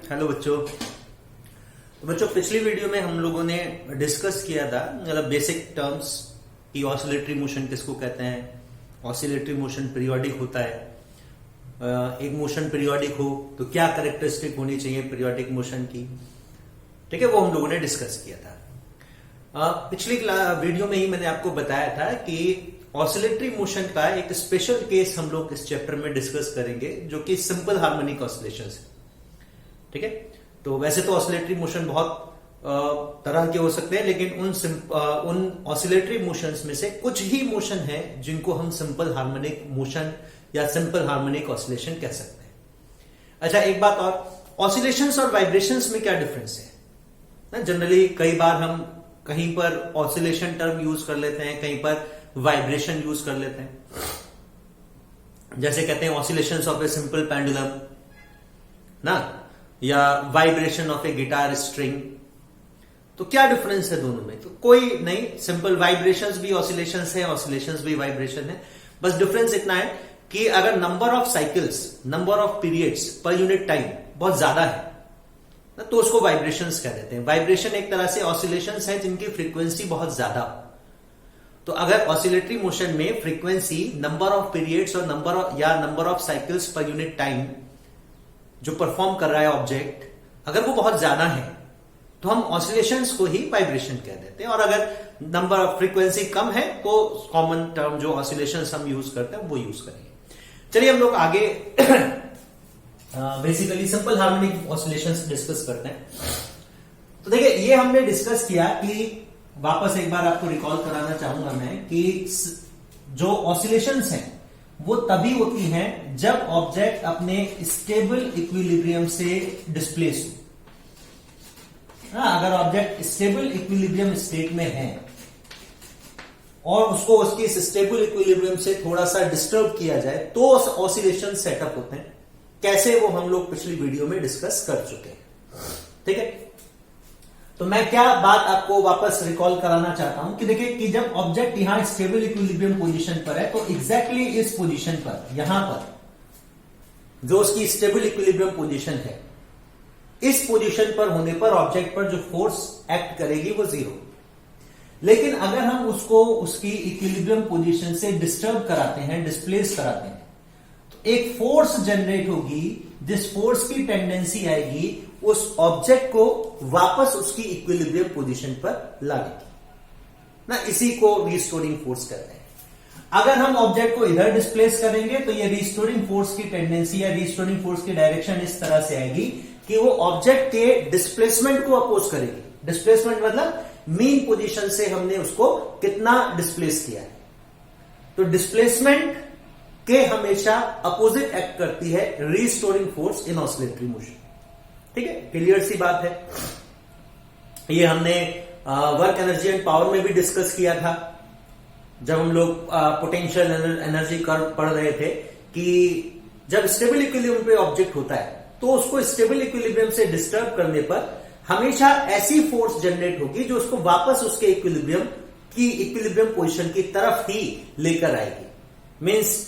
Hello बच्चों। तो बच्चों पिछली वीडियो में हम लोगों ने डिस्कस किया था मतलब बेसिक टर्म्स की ऑसिलेटरी मोशन किसको कहते हैं, ऑसिलेटरी मोशन पीरियोडिक होता है, एक मोशन पीरियोडिक हो तो क्या कैरेक्टरिस्टिक होनी चाहिए पीरियोडिक मोशन की, ठीक है, वो हम लोगों ने डिस्कस किया था। पिछली वीडियो में ही मैंने आपको बताया था कि ऑसिलेटरी मोशन का एक स्पेशल केस हम लोग इस चैप्टर में डिस्कस करेंगे जो कि सिंपल हार्मोनिक ऑसिलेशंस है, ठीक है। तो वैसे तो ऑसिलेटरी मोशन बहुत तरह के हो सकते हैं, लेकिन उन ऑसिलेटरी मोशंस में से कुछ ही मोशन है जिनको हम सिंपल हार्मोनिक मोशन या सिंपल हार्मोनिक ऑसिलेशन कह सकते हैं। अच्छा, एक बात और, ऑसिलेशंस और वाइब्रेशंस में क्या डिफरेंस है? जनरली कई बार हम कहीं पर ऑसिलेशन टर्म यूज कर लेते हैं, कहीं पर वाइब्रेशन यूज कर लेते हैं। जैसे कहते हैं oscillations of a simple pendulum ना, या vibration of A guitar string. तो क्या डिफरेंस है दोनों में? तो कोई नहीं, सिंपल वाइब्रेशंस भी ऑसिलेशंस है, ऑसिलेशंस भी वाइब्रेशन है। बस डिफरेंस इतना है कि अगर number of cycles, number of periods per unit time बहुत ज्यादा है ना, तो उसको वाइब्रेशंस कह देते हैं। वाइब्रेशन एक तरह से ऑसिलेशंस है जिनकी फ्रीक्वेंसी बहुत ज्यादा। तो अगर ऑसिलेटरी मोशन में फ्रीक्वेंसी, नंबर ऑफ पीरियड्स और number of cycles per unit time जो परफॉर्म कर रहा है ऑब्जेक्ट, अगर वो बहुत ज्यादा है तो हम ऑसिलेशंस को ही वाइब्रेशन कह देते हैं, और अगर नंबर ऑफ फ्रीक्वेंसी कम है तो कॉमन टर्म जो ऑसिलेशंस हम यूज करते हैं वो यूज करेंगे। चलिए हम लोग आगे basically simple harmonic oscillations discuss करते हैं। तो देखिए, ये हमने डिस्कस किया कि वापस एक बार आपको रिकॉल कराना चाहूंगा मैं कि जो ऑसिलेशंस हैं वो तभी होती हैं जब ऑब्जेक्ट अपने स्टेबल इक्विलिब्रियम से डिस्प्लेस हो। अगर ऑब्जेक्ट स्टेबल इक्विलिब्रियम स्टेट में है और उसको उसकी स्टेबल इक्विलिब्रियम से थोड़ा सा डिस्टर्ब किया जाए तो ऑसिलेशन सेटअप होते हैं। कैसे, वो हम लोग पिछली वीडियो में डिस्कस कर चुके हैं, ठीक है। तो मैं क्या बात आपको वापस रिकॉल कराना चाहता हूं कि देखिए कि जब ऑब्जेक्ट यहां स्टेबल इक्विलिब्रियम पोजीशन पर है तो एग्जैक्टली इस पोजीशन पर, यहां पर जो उसकी स्टेबल इक्विलिब्रियम पोजीशन है, इस पोजीशन पर होने पर ऑब्जेक्ट पर जो फोर्स एक्ट करेगी वो जीरो। लेकिन अगर हम उसको उसकी इक्विलिब्रियम पोजीशन से डिस्टर्ब कराते हैं, डिस्प्लेस कराते हैं, तो एक फोर्स जनरेट होगी, जिस फोर्स की टेंडेंसी आएगी उस ऑब्जेक्ट को वापस उसकी इक्विलिब्रियम पोजीशन पर लाने ना, इसी को रिस्टोरिंग फोर्स कहते हैं। अगर हम ऑब्जेक्ट को इधर डिस्प्लेस करेंगे तो ये रिस्टोरिंग फोर्स की टेंडेंसी या रिस्टोरिंग फोर्स की डायरेक्शन इस तरह से आएगी कि वो ऑब्जेक्ट के डिस्प्लेसमेंट को अपोज करेगी। डिस्प्लेसमेंट मतलब मीन पोजीशन से हमने उसको कितना डिस्प्लेस किया है। तो डिस्प्लेसमेंट के हमेशा अपोजिट एक्ट करती है restoring force in oscillatory motion, ठीक है। क्लियर सी बात है। ये हमने वर्क एनर्जी एंड पावर में भी डिस्कस किया था जब हम लोग पोटेंशियल एनर्जी कर्व पढ़ रहे थे कि जब स्टेबल इक्विलिब्रियम पे ऑब्जेक्ट होता है तो उसको स्टेबल इक्विलिब्रियम से डिस्टर्ब करने पर हमेशा ऐसी फोर्स जनरेट होगी जो उसको वापस उसके इक्विलिब्रियम पोजीशन की तरफ ही लेकर आएगी। मींस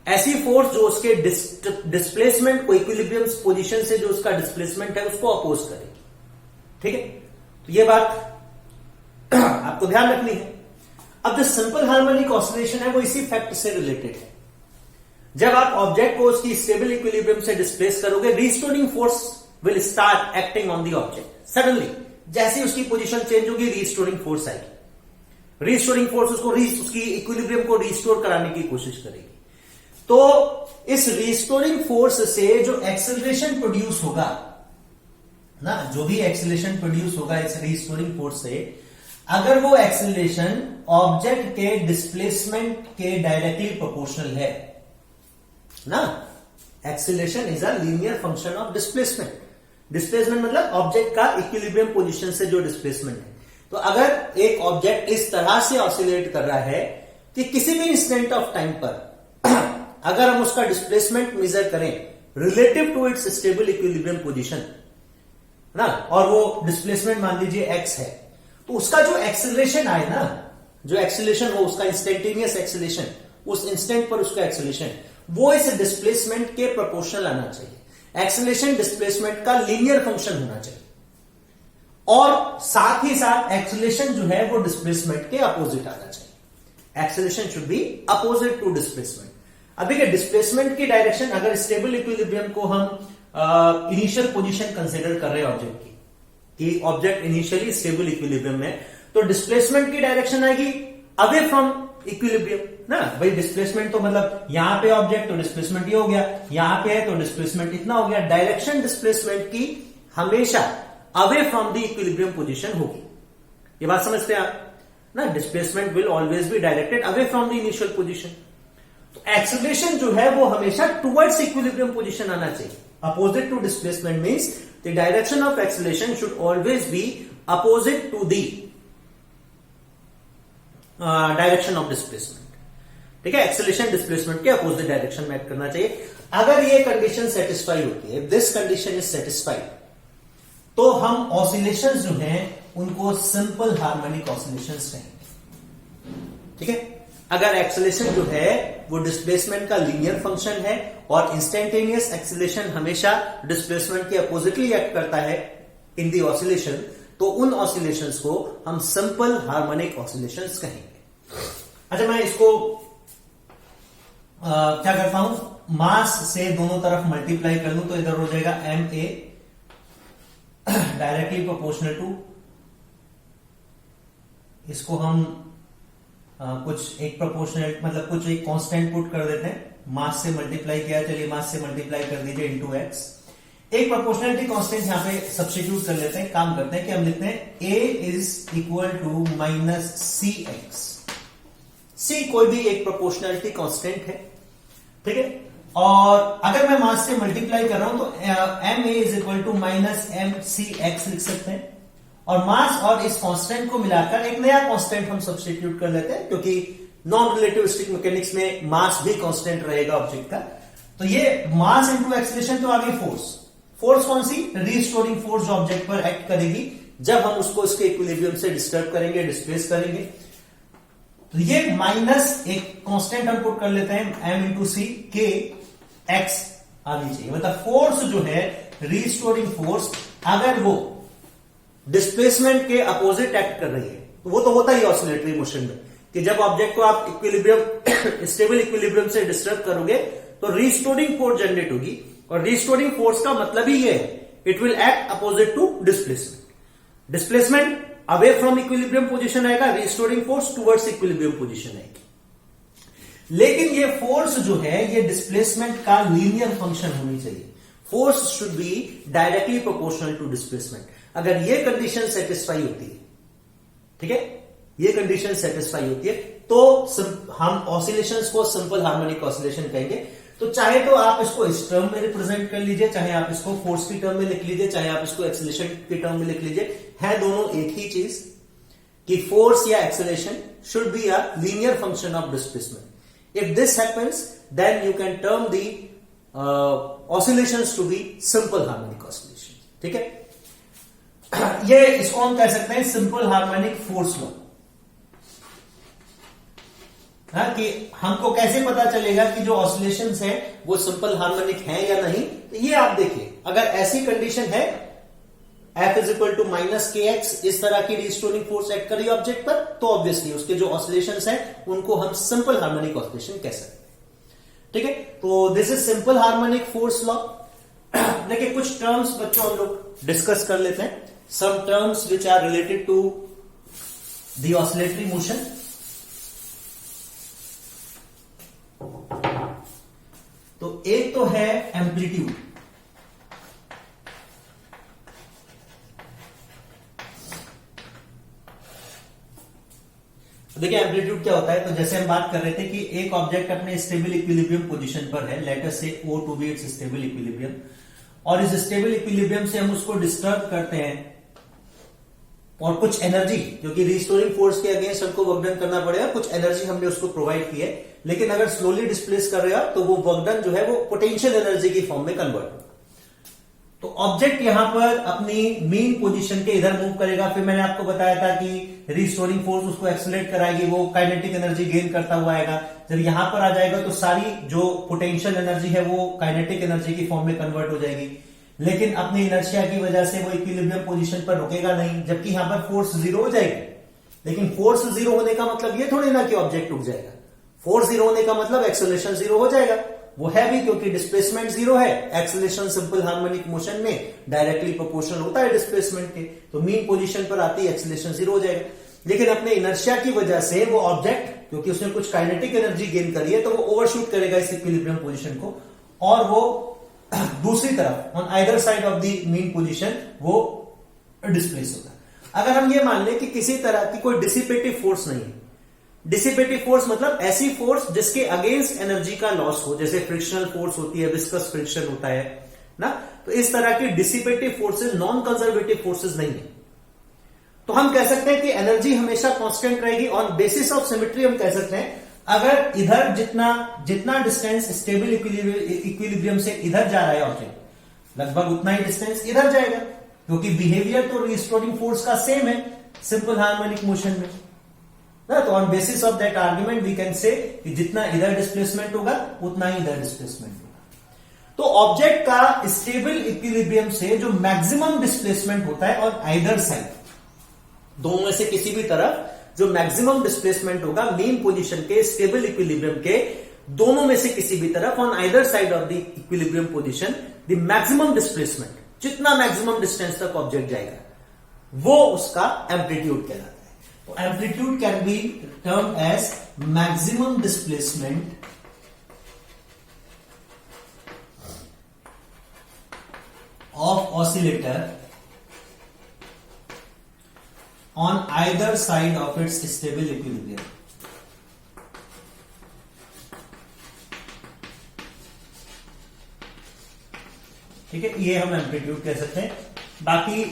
ऐसी फोर्स जो उसके डिस्प्लेसमेंट को, इक्विलिब्रियम पोजीशन से जो उसका डिस्प्लेसमेंट है उसको अपोज करेगी, ठीक है। तो ये बात आपको ध्यान रखनी है। अब जो सिंपल हार्मोनिक ऑसिलेशन है वो इसी फैक्ट से रिलेटेड है। जब आप ऑब्जेक्ट को उसकी स्टेबल इक्विलिब्रियम से डिस्प्लेस करोगे, restoring force will start acting on the object. Suddenly जैसे उसकी पोजीशन चेंज होगी, रिस्टोरिंग फोर्स आएगी। रिस्टोरिंग फोर्स उसको उसकी इक्विलिब्रियम को रिस्टोर कराने की कोशिश करेगी। तो इस रिस्टोरिंग फोर्स से जो एक्सेलरेशन प्रोड्यूस होगा ना, जो भी एक्सेलरेशन प्रोड्यूस होगा इस रिस्टोरिंग फोर्स से, अगर वो एक्सेलरेशन ऑब्जेक्ट के डिस्प्लेसमेंट के डायरेक्टली प्रोपोर्शनल है ना, acceleration is a linear function of displacement. Displacement मतलब ऑब्जेक्ट का इक्विलिब्रियम पोजीशन से जो डिस्प्लेसमेंट है। तो अगर एक ऑब्जेक्ट इस तरह से ऑसिलेट कर रहा है कि किसी भी इंस्टेंट ऑफ टाइम पर अगर हम उसका डिस्प्लेसमेंट मेजर करें relative to its stable equilibrium position ना, और वो डिस्प्लेसमेंट मान लीजिए x है, तो उसका जो एक्सेलरेशन आए ना, जो एक्सेलरेशन हो उसका इंस्टेंटेनियस एक्सेलरेशन, उस इंस्टेंट पर उसका एक्सेलरेशन वो इस डिस्प्लेसमेंट के प्रोपोर्शनल आना चाहिए। एक्सेलरेशन डिस्प्लेसमेंट का लीनियर फंक्शन होना चाहिए और साथ ही साथ एक्सेलरेशन जो है वो डिस्प्लेसमेंट के अपोजिट आना चाहिए। Acceleration should be opposite to displacement. अब देखिए डिस्प्लेसमेंट की डायरेक्शन, अगर स्टेबल इक्विलिब्रियम को हम इनिशियल पोजीशन कंसीडर कर रहे हैं ऑब्जेक्ट की, कि ऑब्जेक्ट इनिशियली स्टेबल इक्विलिब्रियम में, तो डिस्प्लेसमेंट की डायरेक्शन आएगी अवे फ्रॉम इक्विलिब्रियम ना। भाई डिस्प्लेसमेंट तो मतलब यहां पे ऑब्जेक्ट, तो डिस्प्लेसमेंट ये हो गया, यहां पे है तो डिस्प्लेसमेंट इतना हो गया। डायरेक्शन डिस्प्लेसमेंट की हमेशा away from the equilibrium position होगी। ये बात समझते हैं आप ना, displacement will always be directed away from the initial position. तो एक्सेलरेशन जो है वो हमेशा टुवर्ड्स इक्विलिब्रियम पोजीशन आना चाहिए। Opposite to displacement means the direction of acceleration should always be opposite to the direction of displacement. ठीक है, acceleration displacement के अपोजिट डायरेक्शन में एक्ट करना चाहिए। अगर ये कंडीशन सेटिस्फाई होती है, दिस कंडीशन इज सेटिस्फाइड, तो हम ऑसिलेशंस जो हैं उनको सिंपल हार्मोनिक ऑसिलेशंस कहेंगे। ठीक है, अगर एक्सेलरेशन जो है वो डिस्प्लेसमेंट का लीनियर फंक्शन है और इंस्टेंटेनियस एक्सेलरेशन हमेशा डिस्प्लेसमेंट के अपोजिटली एक्ट करता है इन दी ऑसिलेशन, तो उन ऑसिलेशंस को हम सिंपल हार्मोनिक ऑसिलेशंस कहेंगे। अच्छा, मैं इसको क्या करता हूं, मास से दोनों तरफ मल्टीप्लाई कर लूं तो इधर हो जाएगा M A directly proportional to, इसको हम कुछ एक प्रोपोर्शनल मतलब कुछ एक कांस्टेंट पुट कर देते हैं। मास से मल्टीप्लाई किया, चलिए मास से मल्टीप्लाई कर दीजिए इनटू एक्स। एक प्रोपोर्शनलिटी कांस्टेंट यहां पे सब्स्टिट्यूट कर लेते हैं। काम करते हैं कि हम लिखते हैं a is equal to minus C X. C कोई भी एक प्रोपोर्शनलिटी कांस्टेंट है, ठीक है, और अगर मैं मास से मल्टीप्लाई कर रहा हूं तो M A is equal to minus M C X लिख सकते हैं। और मास और इस कांस्टेंट को मिलाकर एक नया कांस्टेंट हम सब्स्टिट्यूट कर लेते हैं, क्योंकि नॉन रिलेटिविस्टिक मैकेनिक्स में मास भी कांस्टेंट रहेगा ऑब्जेक्ट का। तो ये मास इनटू एक्सेलरेशन तो आ गई फोर्स। फोर्स कौन सी? रीस्टोरिंग फोर्स जो ऑब्जेक्ट पर एक्ट करेगी जब हम उसको इसके इक्विलिब्रियम से डिस्टर्ब करेंगे, डिस्प्लेस करेंगे। तो ये माइनस एक कांस्टेंट हम पुट कर लेते हैं एम इंटू सी के एक्स आनी चाहिए। मतलब फोर्स जो है रीस्टोरिंग फोर्स, अगर वो डिस्प्लेसमेंट के अपोजिट एक्ट कर रही है, तो वो तो होता ही ऑसिलेटरी मोशन में कि जब ऑब्जेक्ट को आप इक्विलिब्रियम स्टेबल इक्विलिब्रियम से डिस्टर्ब करोगे तो रीस्टोरिंग फोर्स जनरेट होगी। और रीस्टोरिंग फोर्स का मतलब ही ये है, it will act opposite to displacement. Displacement away from equilibrium position आएगा, restoring force towards equilibrium position आएगी। लेकिन ये फोर्स जो है ये डिस्प्लेसमेंट का लीनियर फंक्शन होनी चाहिए। Force should be directly proportional to displacement. अगर ये कंडीशन सेटिस्फाई होती है, ठीक है, ये कंडीशन सेटिस्फाई होती है, तो हम ऑसिलेशंस को सिंपल हार्मोनिक ऑसिलेशन कहेंगे। तो चाहे तो आप इसको इस टर्म में रिप्रेजेंट कर लीजिए, चाहे आप इसको फोर्स की टर्म में लिख लीजिए, चाहे आप इसको एक्सेलरेशन की टर्म में लिख लीजिए, है दोनों एक ही चीज कि फोर्स या acceleration should be a linear function of displacement. If this happens then you can term the oscillations to be simple harmonic oscillation. ठीक है, ये इसको हम कह सकते हैं सिंपल हार्मोनिक फोर्स लॉ। कि हमको कैसे पता चलेगा कि जो ऑसिलेशंस है वो सिंपल हार्मोनिक है या नहीं? तो ये आप देखिए, अगर ऐसी कंडीशन है F is equal to minus K X, इस तरह की रिस्टोरिंग फोर्स एक्ट कर रही है ऑब्जेक्ट पर, तो ऑब्वियसली उसके जो ऑसिलेशंस हैं उनको हम सिंपल हार्मोनिक ऑसिलेशन कह सकते हैं। ठीक है, तो this is simple harmonic force law. देखिए कुछ टर्म्स बच्चों हम लोग डिस्कस कर लेते हैं, some terms which are related to the oscillatory motion. तो एक तो है एम्पलीट्यूड। तो देखिए एम्पलीट्यूड क्या होता है, तो जैसे हम बात कर रहे थे कि एक ऑब्जेक्ट अपने स्टेबल इक्विलिब्रियम पोजीशन पर है, late us say O to be its stable equilibrium, और इस स्टेबल इक्विलिब्रियम से हम उसको डिस्टर्ब करते हैं और कुछ एनर्जी, क्योंकि रिस्टोरिंग फोर्स के अगेंस्ट हमको वर्क डन करना पड़ेगा, कुछ एनर्जी हमने उसको प्रोवाइड की है। लेकिन अगर स्लोली डिस्प्लेस कर रहे हो तो वो वर्क डन जो है वो पोटेंशियल एनर्जी की फॉर्म में कन्वर्ट होगा। तो ऑब्जेक्ट यहां पर अपनी मीन पोजीशन के इधर मूव करेगा। फिर मैंने आपको बताया था कि रिस्टोरिंग फोर्स उसको एक्सेलरेट कराएगी, वो काइनेटिक एनर्जी गेन करता हुआ आएगा। जब यहां पर आ जाएगा तो सारी जो पोटेंशियल एनर्जी है वो काइनेटिक एनर्जी की फॉर्म में कन्वर्ट हो जाएगी, लेकिन अपनी इनर्शिया की वजह से वो इक्विलिब्रियम पोजीशन पर रुकेगा नहीं, जबकि यहां पर फोर्स जीरो हो जाएगी। लेकिन फोर्स जीरो होने का मतलब ये थोड़ी ना कि ऑब्जेक्ट रुक जाएगा। फोर्स जीरो होने का मतलब एक्सेलरेशन जीरो हो जाएगा, वो है भी, क्योंकि डिस्प्लेसमेंट जीरो है। एक्सेलरेशन सिंपल हार्मोनिक मोशन में डायरेक्टली प्रोपोर्शनल होता है डिस्प्लेसमेंट के, तो मीन पोजीशन पर आती है एक्सेलरेशन जीरो हो जाएगा। लेकिन अपने इनर्शिया की वजह से वो ऑब्जेक्ट, क्योंकि उसने कुछ काइनेटिक एनर्जी गेन करी है, तो वो ओवरशूट करेगा इस इक्विलिब्रियम पोजीशन को, और वो दूसरी तरफ on either side of the mean position वो डिस्प्लेस होगा। अगर हम ये मान लें कि किसी तरह की कोई डिसिपेटिव फोर्स नहीं है, डिसिपेटिव फोर्स मतलब ऐसी फोर्स जिसके अगेंस्ट एनर्जी का लॉस हो, जैसे फ्रिक्शनल फोर्स होती है, विस्कस फ्रिक्शन होता है ना, तो इस तरह की dissipative forces non conservative forces नहीं है, तो हम कह सकते हैं कि एनर्जी हमेशा कांस्टेंट रहेगी। ऑन बेसिस ऑफ सिमेट्री हम कह सकते हैं अगर इधर जितना डिस्टेंस स्टेबल इक्विलिब्रियम से इधर जा रहा है ऑब्जेक्ट, लगभग उतना ही डिस्टेंस इधर जाएगा, क्योंकि बिहेवियर तो रिस्टोरिंग फोर्स का सेम है सिंपल हार्मोनिक मोशन में ना। तो on basis of that argument we can say कि जितना इधर डिस्प्लेसमेंट होगा उतना ही इधर डिस्प्लेसमेंट होगा। तो ऑब्जेक्ट का स्टेबल इक्विलिब्रियम से जो मैक्सिमम डिस्प्लेसमेंट होता है ऑन आइदर साइड, दोनों में से किसी भी तरफ जो मैक्सिमम डिस्प्लेसमेंट होगा मीन पोजीशन के स्टेबल इक्विलिब्रियम के दोनों में से किसी भी तरफ on either side of the equilibrium position the maximum displacement, जितना मैक्सिमम डिस्टेंस तक ऑब्जेक्ट जाएगा वो उसका एम्पलीट्यूड कहलाता है। तो amplitude can be termed as maximum displacement of oscillator on either side of its stable equilibrium। ठीक है, ये हम एम्पलीट्यूड कह सकते हैं। बाकी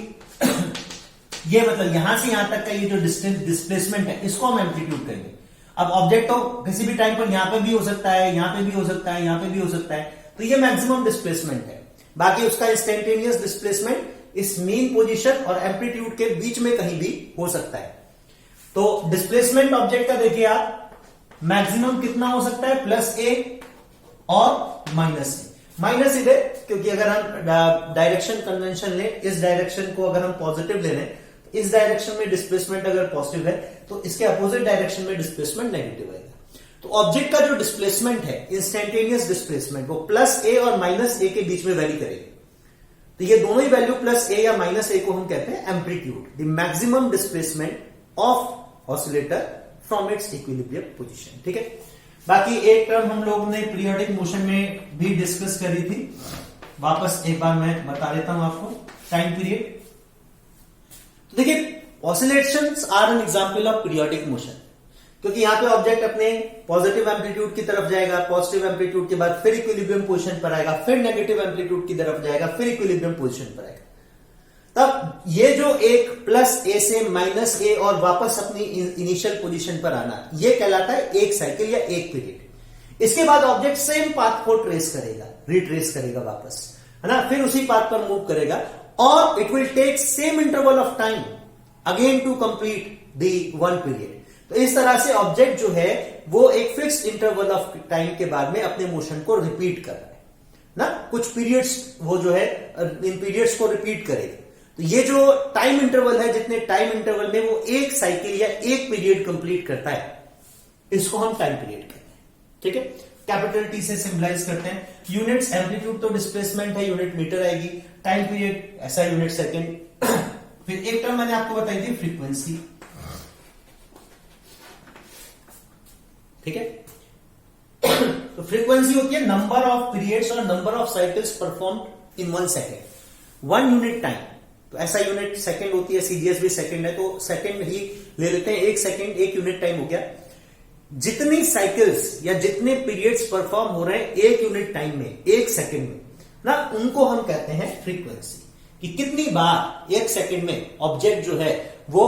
ये मतलब यहां से यहां तक का ये जो डिस्प्लेसमेंट है इसको हम एम्पलीट्यूड कहेंगे। अब ऑब्जेक्ट तो किसी भी टाइम पर यहां पे भी हो सकता है, यहां पे भी हो सकता है, यहां पे भी हो सकता है, तो ये मैक्सिमम डिस्प्लेसमेंट है। बाकी उसका इंस्टेंटेनियस डिस्प्लेसमेंट इस मीन पोजीशन और एम्पलीट्यूड के बीच में कहीं भी हो सकता है। तो डिस्प्लेसमेंट ऑब्जेक्ट का देखिए आप, मैक्सिमम कितना हो सकता है, प्लस ए और माइनस ए। माइनस इधर, क्योंकि अगर हम डायरेक्शन कन्वेंशन लें, इस डायरेक्शन को अगर हम पॉजिटिव ले लें, तो इस डायरेक्शन में डिस्प्लेसमेंट अगर पॉजिटिव है तो इसके अपोजिट डायरेक्शन में डिस्प्लेसमेंट नेगेटिव आएगा। तो ऑब्जेक्ट का जो डिस्प्लेसमेंट है, इंस्टेंटेनियस डिस्प्लेसमेंट, वो प्लस ए और माइनस ए के बीच में वैरी करेगी। तो ये दोनों ही वैल्यू प्लस ए या माइनस ए को हम कहते हैं amplitude, the maximum displacement of oscillator from its equilibrium position. ठीक है, बाकी एक टर्म हम लोग ने पीरियोडिक मोशन में भी डिस्कस करी थी, वापस एक बार मैं बता देता हूं आपको, टाइम पीरियड। तो देखिए, oscillations are an example of periodic motion, क्योंकि यहां पे ऑब्जेक्ट अपने पॉजिटिव एम्पलीट्यूड की तरफ जाएगा, पॉजिटिव एम्पलीट्यूड के बाद फिर इक्विलिब्रियम पोजीशन पर आएगा, फिर नेगेटिव एम्पलीट्यूड की तरफ जाएगा, फिर इक्विलिब्रियम पोजीशन पर आएगा। तब ये जो एक प्लस ए से माइनस ए और वापस अपनी इनिशियल पोजीशन पर आना, ये कहलाता है एक साइकिल या एक पीरियड। इसके बाद ऑब्जेक्ट सेम पाथ को ट्रेस करेगा, रिट्रेस करेगा वापस, है ना, फिर उसी पाथ पर मूव करेगा और it will take same interval of time again to complete the one period. तो इस तरह से ऑब्जेक्ट जो है वो एक फिक्स्ड इंटरवल ऑफ टाइम के बाद में अपने मोशन को रिपीट कर रहा है ना, कुछ पीरियड्स वो जो है इन पीरियड्स को रिपीट करेगा। तो ये जो टाइम इंटरवल है, जितने टाइम इंटरवल में वो एक साइकिल या एक पीरियड कंप्लीट करता है, इसको हम टाइम पीरियड कहते हैं। ठीक है, कैपिटल टी से सिंबलाइज करते हैं। यूनिट्स, एम्पलीट्यूड तो डिस्प्लेसमेंट है, यूनिट मीटर आएगी, टाइम पीरियड ऐसा यूनिट सेकेंड। फिर एक टर्म मैंने आपको बताई थी फ्रीक्वेंसी। ठीक है, तो फ्रीक्वेंसी होती है नंबर ऑफ पीरियड्स और number of cycles performed in 1 second, 1 unit time. तो ऐसा यूनिट सेकंड होती है, सीजीएस भी सेकंड है, तो सेकंड ही ले लेते हैं। 1 सेकंड 1 यूनिट टाइम हो गया। जितनी साइकिल्स या जितने पीरियड्स परफॉर्म हो रहे हैं 1 यूनिट टाइम में, 1 सेकंड में ना, उनको हम कहते हैं फ्रीक्वेंसी। कि कितनी बार 1 सेकंड में ऑब्जेक्ट जो है वो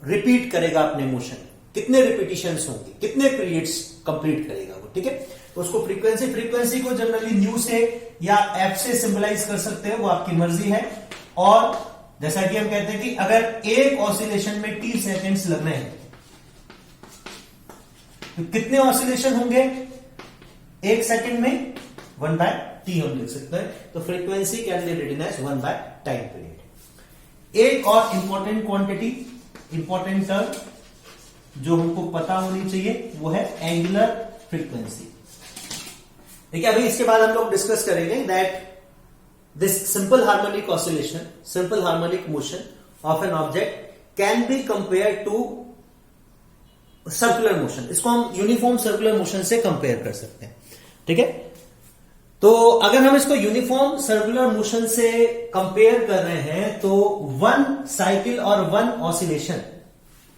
रिपीट करेगा अपने मोशन, कितने रिपीटिशंस होंगे, कितने पीरियड्स कंप्लीट करेगा वो। ठीक है, उसको फ्रीक्वेंसी को जनरली न्यू से या एफ से सिंबलाइज कर सकते हैं, वो आपकी मर्जी है। और जैसा कि हम कहते हैं कि अगर एक ऑसिलेशन में टी सेकेंड्स लग रहे हैं तो कितने ऑसिलेशन होंगे एक सेकंड में? 1/t हम लिख सकते हैं। तो frequency can be written as one by time period. एक और इंपॉर्टेंट क्वांटिटी, इंपॉर्टेंट टर्म जो हमको पता होनी चाहिए वो है एंगुलर फ्रीक्वेंसी। देखिए अभी इसके बाद हम लोग डिस्कस करेंगे that this simple harmonic oscillation, simple harmonic motion of an object can be compare to circular motion. इसको हम यूनिफॉर्म सर्कुलर मोशन से कंपेयर कर सकते हैं, ठीक है। तो अगर हम इसको यूनिफॉर्म सर्कुलर मोशन से कंपेयर कर रहे हैं तो वन साइकिल और वन ऑसिलेशन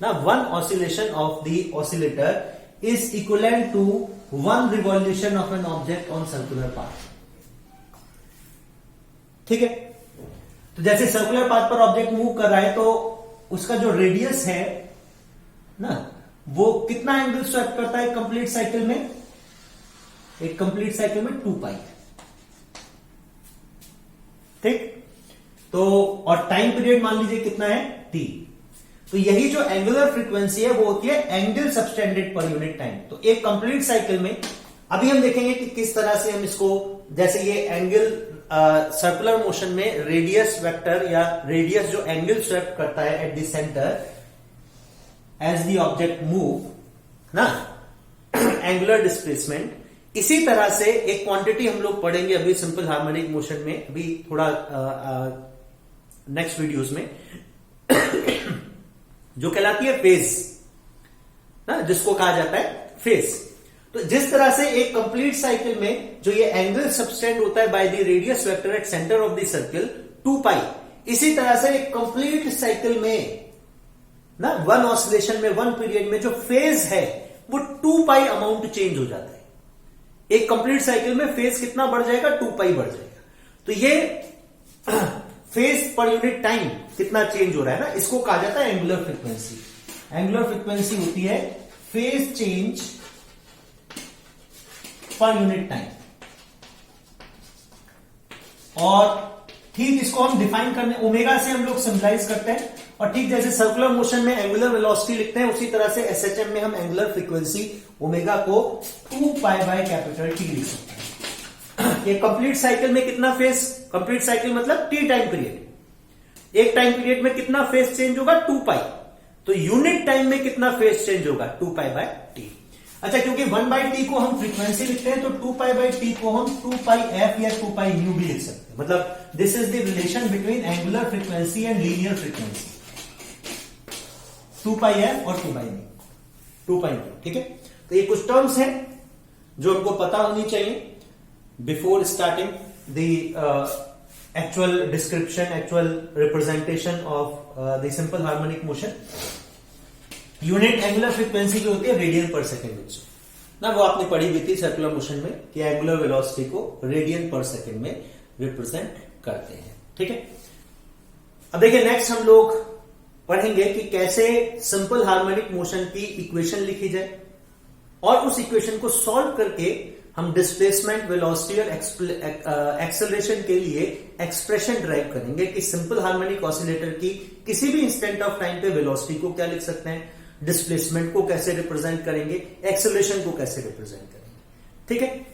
ना, one oscillation of the oscillator is equivalent to one revolution of an object on circular path, ठीक है। तो जैसे सर्कुलर पाथ पर ऑब्जेक्ट मूव कर रहा है तो उसका जो रेडियस है ना, वो कितना एंगल स्वैप करता है कंप्लीट साइकिल में? एक कंप्लीट साइकिल में 2π, ठीक। तो और टाइम पीरियड मान लीजिए कितना है? t। तो यही जो एंगुलर फ्रीक्वेंसी है वो होती है angle subtended per unit time. तो एक कंप्लीट साइकिल में अभी हम देखेंगे कि किस तरह से हम इसको, जैसे ये एंगल सर्कुलर मोशन में रेडियस वेक्टर या रेडियस जो एंगल स्वैप करता है at the centre as the object move ना, एंगुलर डिस्प्लेसमेंट। इसी तरह से एक क्वांटिटी हम लोग पढ़ेंगे अभी सिंपल हार्मोनिक मोशन में, अभी थोड़ा नेक्स्ट वीडियोस में, जो कहलाती है फेज ना, जिसको कहा जाता है फेज। तो जिस तरह से एक कंप्लीट साइकिल में जो ये एंगल सबटेंड होता है by the radius vector at centre of the circle 2π, इसी तरह से एक कंप्लीट साइकिल में ना, वन ऑसिलेशन में, वन पीरियड में जो फेज है वो 2π अमाउंट चेंज हो जाता है। एक कंप्लीट साइकिल में फेज कितना बढ़ जाएगा? 2π बढ़ जाएगा। तो ये फेज पर यूनिट टाइम कितना चेंज हो रहा है ना, इसको कहा जाता है एंगुलर फ्रीक्वेंसी। एंगुलर फ्रीक्वेंसी होती है phase change per unit time. और ठीक इसको हम डिफाइन करने ओमेगा से हम लोग सिंबलाइज करते हैं, और ठीक जैसे सर्कुलर मोशन में एंगुलर वेलोसिटी लिखते हैं उसी तरह से एसएचएम में हम एंगुलर फ्रीक्वेंसी ओमेगा को 2π/T लिख सकते हैं। ये कंप्लीट साइकिल में कितना फेज, कंप्लीट साइकिल मतलब टी टाइम पीरियड, एक टाइम पीरियड में कितना फेज चेंज होगा? 2π। तो यूनिट टाइम में कितना फेज चेंज होगा? 2π/T। अच्छा, क्योंकि 1/T को हम फ्रीक्वेंसी लिखते हैं तो 2π/T को हम 2πf या 2πu भी लिख सकते हैं। मतलब this is the relation between angular frequency and linear frequency, 2πf और 2πu, ठीक है। तो ये कुछ टर्म्स हैं जो हमको पता होनी चाहिए before starting the actual description, actual representation of the simple harmonic motion. Unit angular frequency जो होती है रेडियन पर सेकेंड ना, वो आपने पढ़ी हुई थी सर्कुलर मोशन में कि एंगुलर वेलोसिटी को रेडियन पर सेकेंड में रिप्रेजेंट करते हैं, ठीक है। अब देखिए नेक्स्ट हम लोग पढ़ेंगे कि कैसे सिंपल हार्मोनिक मोशन की इक्वेशन लिखी जाए, और उस इक्वेशन को सॉल्व करके हम डिस्प्लेसमेंट, वेलोसिटी और एक्सेलरेशन के लिए एक्सप्रेशन ड्राइव करेंगे कि सिंपल हार्मोनिक ऑसिलेटर की किसी भी इंस्टेंट ऑफ टाइम पे वेलोसिटी को क्या लिख सकते हैं, डिस्प्लेसमेंट को कैसे रिप्रेजेंट करेंगे, एक्सेलरेशन को कैसे रिप्रेजेंट करेंगे, ठीक है।